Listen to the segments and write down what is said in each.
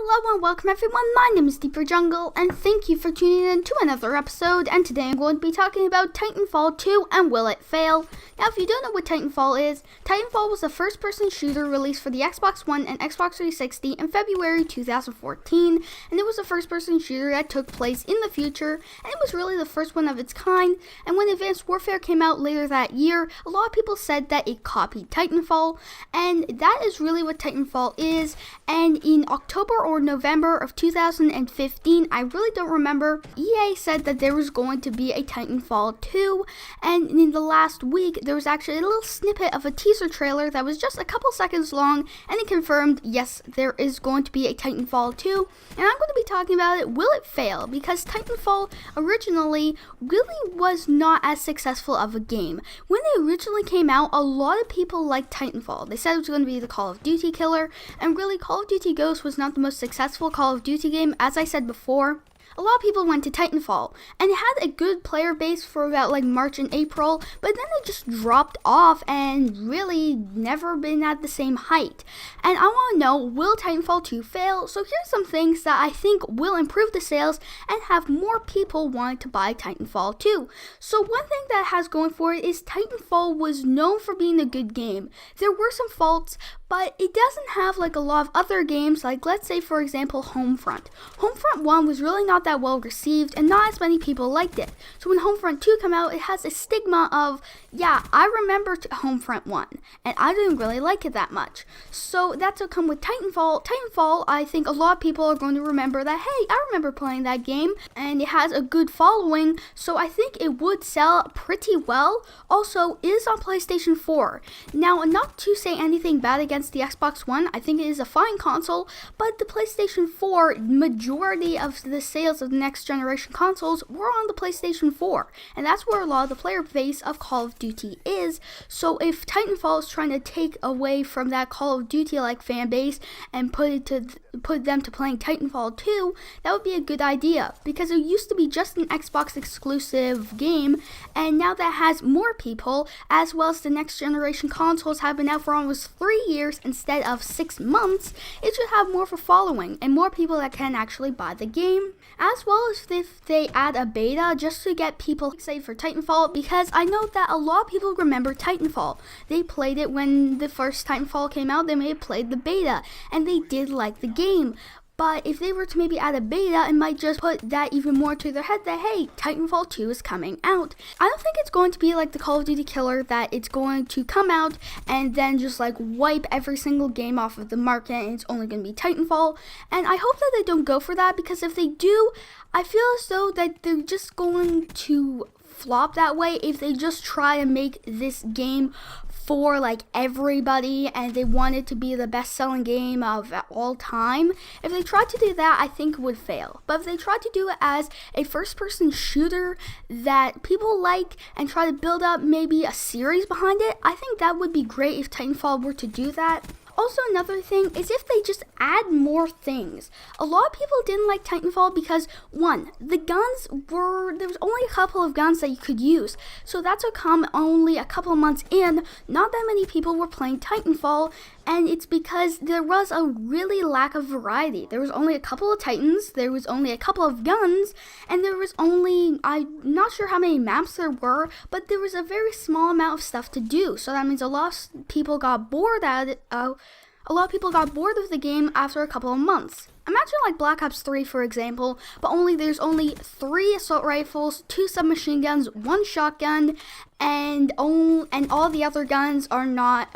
Hello and welcome everyone, my name is Deeper Jungle and thank you for tuning in to another episode, and today I'm going to be talking about Titanfall 2 and will it fail? Now if you don't know what Titanfall is, Titanfall was a first person shooter released for the Xbox One and Xbox 360 in February 2014, and it was a first person shooter that took place in the future, and it was really the first one of its kind. And when Advanced Warfare came out later that year, a lot of people said that it copied Titanfall, and that is really what Titanfall is. And in October or November of 2015, I really don't remember, EA said that there was going to be a Titanfall 2, and in the last week there was actually a little snippet of a teaser trailer that was just a couple seconds long, and it confirmed, yes, there is going to be a Titanfall 2, and I'm going to be talking about it. Will it fail? Because Titanfall originally really was not as successful of a game. When it originally came out, a lot of people liked Titanfall. They said it was going to be the Call of Duty killer, and really Call of Duty Ghosts was not the most successful Call of Duty game, as I said before. A lot of people went to Titanfall, and it had a good player base for about March and April, but then it just dropped off and really never been at the same height. And I want to know, will Titanfall 2 fail? So here's some things that I think will improve the sales and have more people wanting to buy Titanfall 2. So one thing that it has going for it is Titanfall was known for being a good game. There were some faults, but it doesn't have a lot of other games, let's say for example Homefront. Homefront 1 was really not that well received and not as many people liked it. So when Homefront 2 came out, it has a stigma of, yeah, I remember Homefront 1 and I didn't really like it that much. So that's what come with Titanfall. Titanfall, I think a lot of people are going to remember that, hey, I remember playing that game and it has a good following, so I think it would sell pretty well. Also, it is on PlayStation 4. Now, not to say anything bad against the Xbox One, I think it is a fine console, but the PlayStation 4, majority of the sales of the next generation consoles were on the PlayStation 4, and that's where a lot of the player base of Call of Duty is. So if Titanfall is trying to take away from that Call of Duty fan base and put them to playing Titanfall 2, that would be a good idea, because it used to be just an Xbox exclusive game, and now that has more people, as well as the next generation consoles have been out for almost 3 years instead of 6 months, it should have more of a following and more people that can actually buy the game, as well as if they add a beta just to get people excited for Titanfall, because I know that a lot of people remember Titanfall. They played it when the first Titanfall came out, they may have played the beta and they did like the game. But if they were to maybe add a beta, it might just put that even more to their head that, hey, Titanfall 2 is coming out. I don't think it's going to be like the Call of Duty killer, that it's going to come out and then just wipe every single game off of the market and it's only going to be Titanfall. And I hope that they don't go for that, because if they do, I feel as though that they're just going to flop that way if they just try and make this game for everybody and they want it to be the best selling game of all time. If they try to do that, I think it would fail. But if they try to do it as a first person shooter that people like and try to build up maybe a series behind it, I think that would be great if Titanfall were to do that. Also, another thing is if they just add more things. A lot of people didn't like Titanfall because, one, the guns there was only a couple of guns that you could use. So that's what come only a couple of months in, not that many people were playing Titanfall, and it's because there was a really lack of variety. There was only a couple of Titans, there was only a couple of guns, and there was only, I'm not sure how many maps there were, but there was a very small amount of stuff to do. So that means a lot of people got bored at it. A lot of people got bored of the game after a couple of months. Imagine Black Ops 3, for example, but there's only 3 assault rifles, 2 submachine guns, 1 shotgun, and all the other guns are not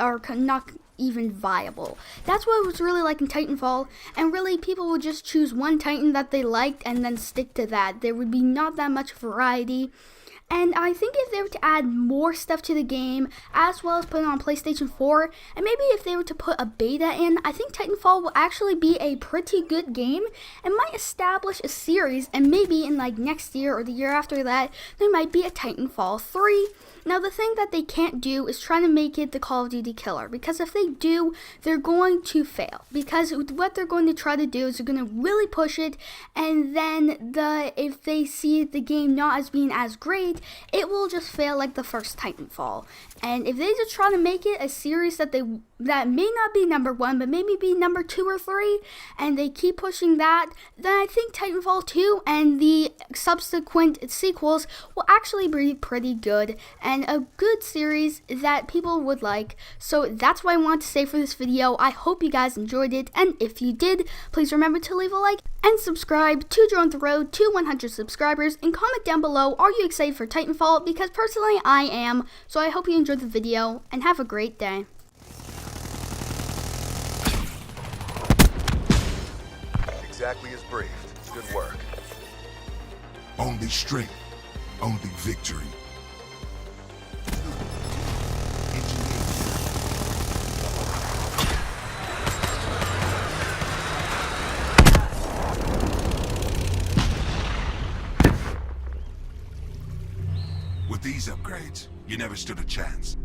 even viable. That's what it was really like in Titanfall, and really people would just choose one Titan that they liked and then stick to that. There would be not that much variety. And I think if they were to add more stuff to the game, as well as put it on PlayStation 4, and maybe if they were to put a beta in, I think Titanfall will actually be a pretty good game and might establish a series, and maybe in next year or the year after that, there might be a Titanfall 3. Now, the thing that they can't do is try to make it the Call of Duty killer, because if they do, they're going to fail. Because what they're going to try to do is they're going to really push it, and then if they see the game not as being as great, it will just fail like the first Titanfall. And if they just try to make it a series that may not be number 1, but maybe be number 2 or 3, and they keep pushing that, then I think Titanfall 2 and the subsequent sequels will actually be pretty good, and a good series that people would like. So that's what I want to say for this video. I hope you guys enjoyed it, and if you did, please remember to leave a like and subscribe to join the road to 100 subscribers, and comment down below, are you excited for Titanfall? Because personally I am. So I hope you enjoyed the video, and have a great day. Exactly as briefed. Good work. Only strength, only victory. With these upgrades, you never stood a chance.